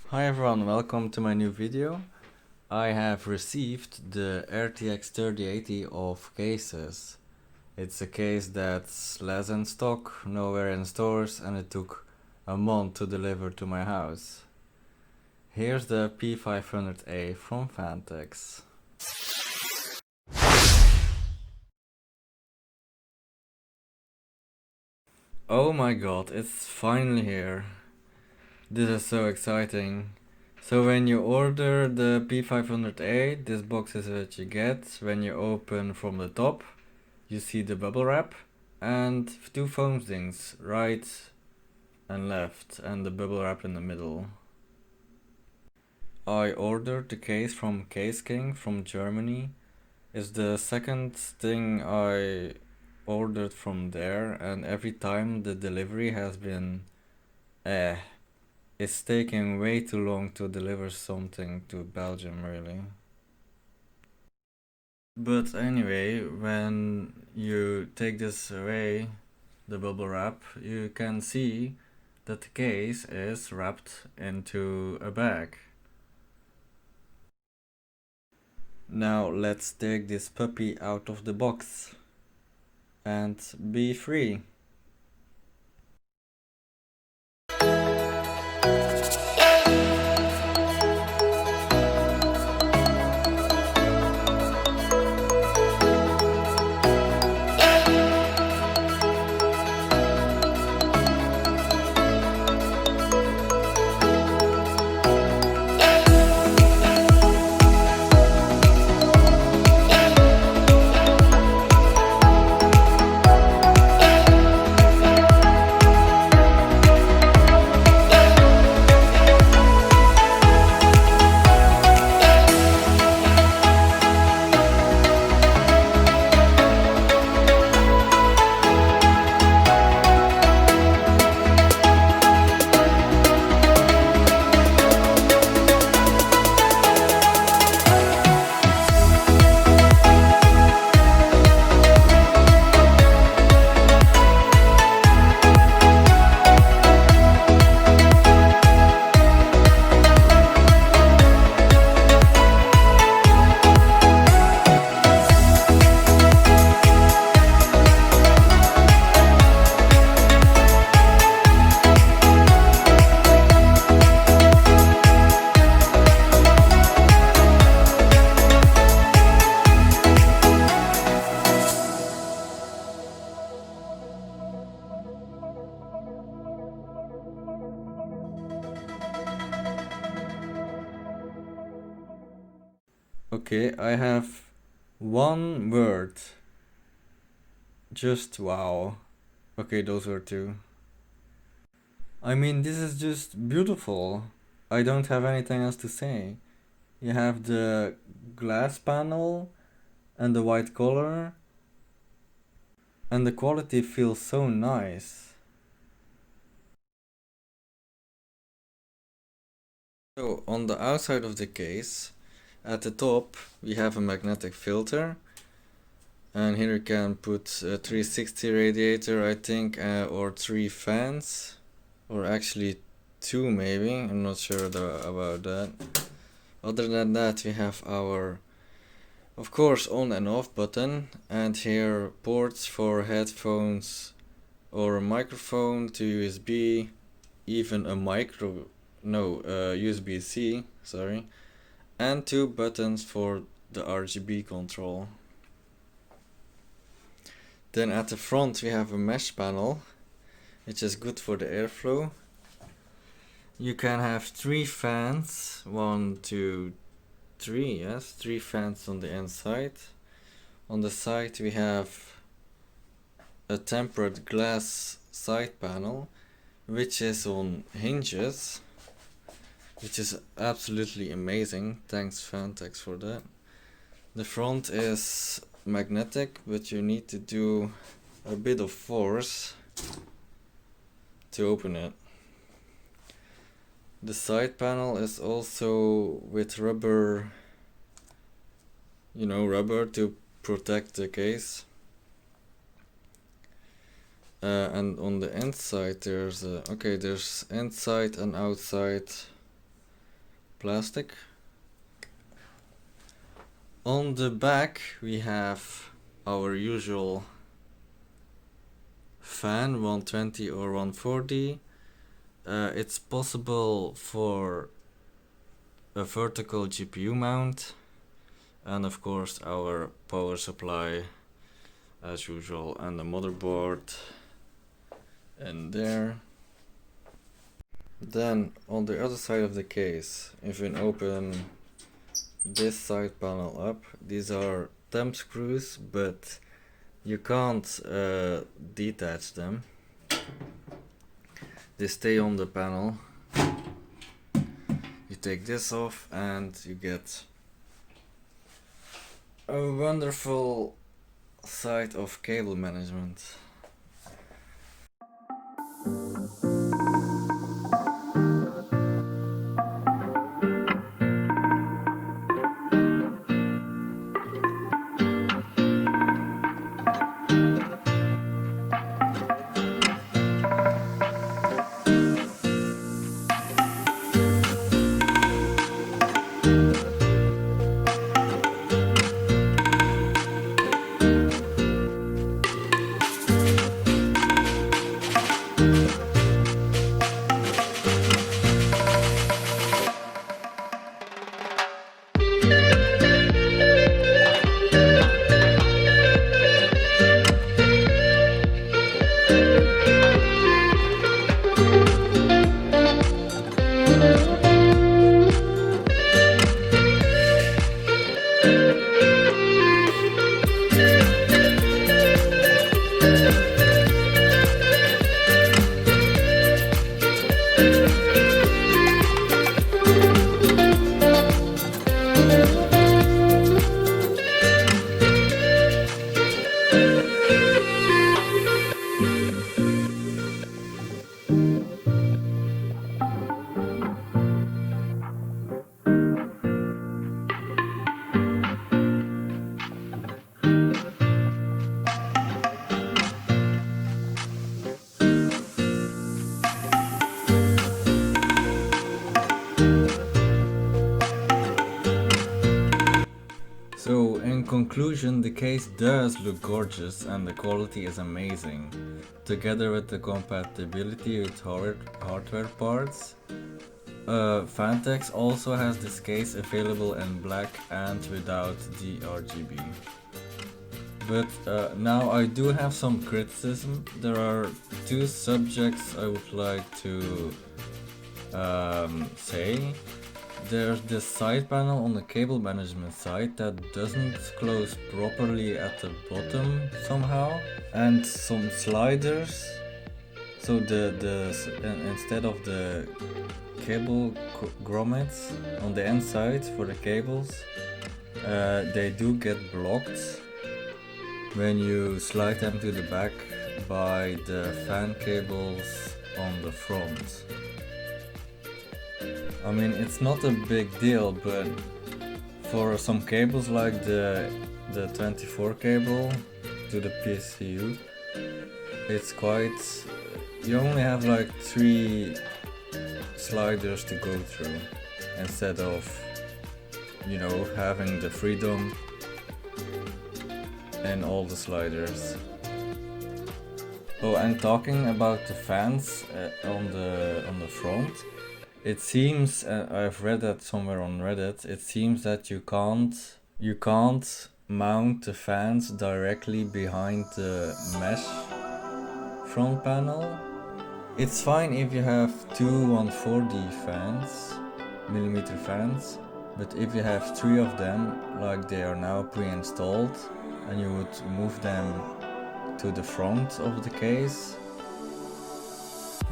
Hi everyone, welcome to my new video. I have received the RTX 3080 of cases. It's a case that's less in stock, nowhere in stores, and it took a month to deliver to my house. Here's the P500A from Phanteks. Oh my god, it's finally here. This is so exciting. So when you order the P500A, this box is what you get. When you open from the top, you see the bubble wrap and two foam things, right and left, and the bubble wrap in the middle. I ordered the case from Case King from Germany. It's the second thing I ordered from there, and every time the delivery has been it's taking way too long to deliver something to Belgium, really. But anyway, when you take this away, the bubble wrap, you can see that the case is wrapped into a bag. Now let's take this puppy out of the box and be free. Okay, I have one word. Just wow. Okay, those were two. I mean, this is just beautiful. I don't have anything else to say. You have the glass panel and the white color, and the quality feels so nice. So on the outside of the case, at the top we have a magnetic filter, and here you can put a 360 radiator, I think, or 3 fans, or actually 2 maybe, I'm not sure about that. Other than that, we have our, of course, on and off button, and here ports for headphones or a microphone to USB, even a USB-C, sorry, and 2 buttons for the RGB control. Then at the front we have a mesh panel, which is good for the airflow. You can have 3 fans, 1, 2, 3, yes, 3 fans on the inside. On the side we have a tempered glass side panel, which is on hinges, which is absolutely amazing. Thanks Phanteks for that. The front is magnetic, but you need to do a bit of force to open it. The side panel is also with rubber, rubber to protect the case. And on the inside there's inside and outside plastic. On the back we have our usual fan, 120 or 140. It's possible for a vertical GPU mount, and of course our power supply as usual, and the motherboard in there. Then on the other side of the case, if we open this side panel up, these are temp screws, but you can't detach them. They stay on the panel. You take this off and you get a wonderful side of cable management. So in conclusion, the case does look gorgeous and the quality is amazing, together with the compatibility with hardware parts. Phanteks also has this case available in black and without the RGB. But now I do have some criticism. There are two subjects I would like to say. There's this side panel on the cable management side that doesn't close properly at the bottom somehow, and some sliders. So instead of the cable grommets on the inside for the cables, they do get blocked when you slide them to the back by the fan cables on the front. I mean, it's not a big deal, but for some cables like the 24 cable to the PCU, it's quite... you only have like 3 sliders to go through instead of, you know, having the freedom and all the sliders. Oh, and talking about the fans on the front, it seems, I've read that somewhere on Reddit, it seems that you can't mount the fans directly behind the mesh front panel. It's fine if you have two 140 fans, millimeter fans, but if you have 3 of them, like they are now pre-installed, and you would move them to the front of the case,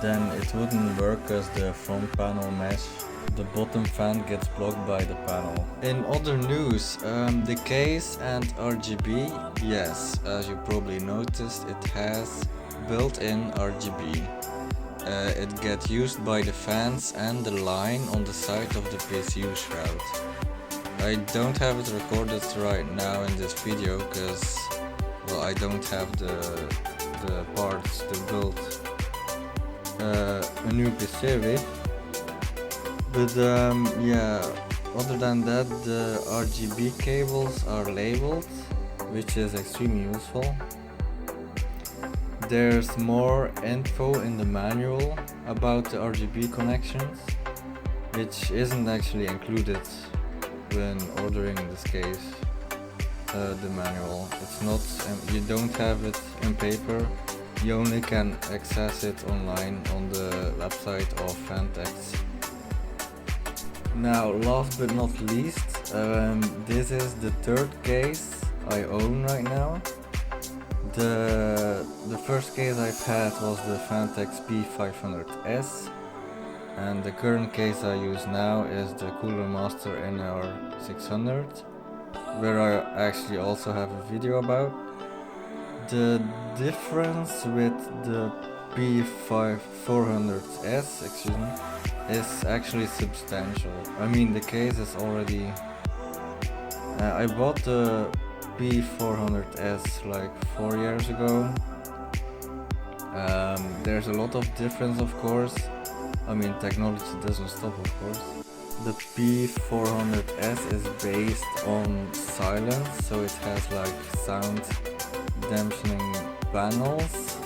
then it wouldn't work as the front panel mesh. The bottom fan gets blocked by the panel. In other news, the case and RGB, yes, as you probably noticed, it has built-in RGB. It gets used by the fans and the line on the side of the PCU shroud. I don't have it recorded right now in this video because, well, I don't have the parts to build a new PC with, But yeah, other than that, the RGB cables are labeled, which is extremely useful. There's more info in the manual about the RGB connections, which isn't actually included when ordering this case. The manual, it's not, you don't have it in paper, you only can access it online on the website of Phanteks. Now, last but not least, this is the third case I own right now. The first case I've had was the Phanteks P500A, and the current case I use now is the Cooler Master NR600, where I actually also have a video about. The difference with the P400S, is actually substantial. I mean, the case is already... I bought the P400S like 4 years ago. There's a lot of difference, of course. I mean, technology doesn't stop, of course. The P400S is based on silence, so it has like sound dampening panels,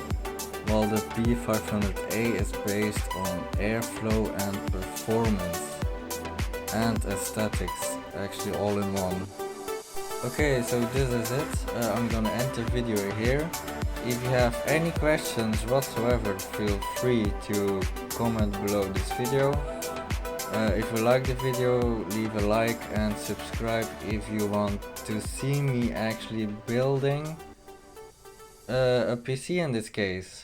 while the P500A is based on airflow and performance and aesthetics, actually all in one. Okay, so this is it. I'm gonna end the video here. If you have any questions whatsoever, feel free to comment below this video. If you like the video, leave a like and subscribe if you want to see me actually building a PC in this case.